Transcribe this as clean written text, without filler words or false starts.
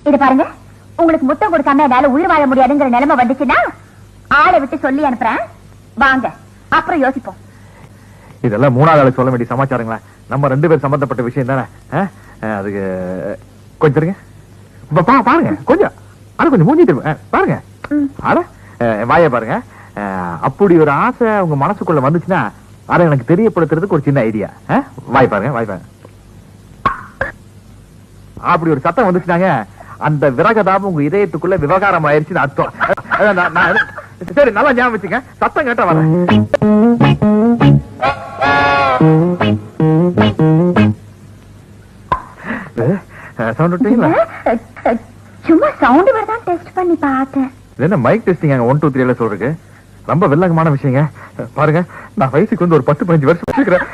இது பாருங்க, உங்களுக்கு முத்தம் கொடுக்காம என்னால உயிர் வாழ முடியாதுங்கிற நிலைமை வந்துச்சுன்னா ஆளை விட்டு சொல்லி அனுப்புறேன். வாங்க, அப்புறம் யோசிப்போம். இதெல்லாம் மூணாவது ஆளு சொல்ல வேண்டிய சமாச்சாரங்களா? நம்ம 2 பேர் சம்பந்தப்பட்ட விஷயம் தானே. அதுக்கு கொஞ்சம் இருங்க. பாருங்க கொஞ்சம், அது கொஞ்சம் மூஞ்சிட்டு பாருங்க. அட வாய பாருங்க. அப்படி ஒரு ஆசை உங்க மனசுக்குள்ள வந்துச்சுன்னா அதை எனக்கு தெரியப்படுத்துறதுக்கு ஒரு சின்ன ஐடியா. வாய் பாருங்க, வாய் பாருங்க. அப்படி ஒரு சத்தம் வந்துச்சுனாங்க, அந்த விரகதாபம் உங்க இதயத்துக்குள்ள விவகாரம் ஆயிடுச்சுன்னு அர்த்தம். சரி, நல்லா ஞாபகம் வச்சுங்க. சத்தம் கேட்டா வரேன். சவுண்ட் விட்டீங்களா? சும்மா சவுண்ட் வரதான் டெஸ்ட் பண்ணி பார்த்தேன். என்ன மைக் டெஸ்டிங் 1 2 3 சொல்றதுக்கு ரொம்ப வில்லங்கமான விஷயங்க. பாருங்க, நான் வயசுக்கு வந்து ஒரு 10 15 வருஷம் வச்சுக்கிறேன்.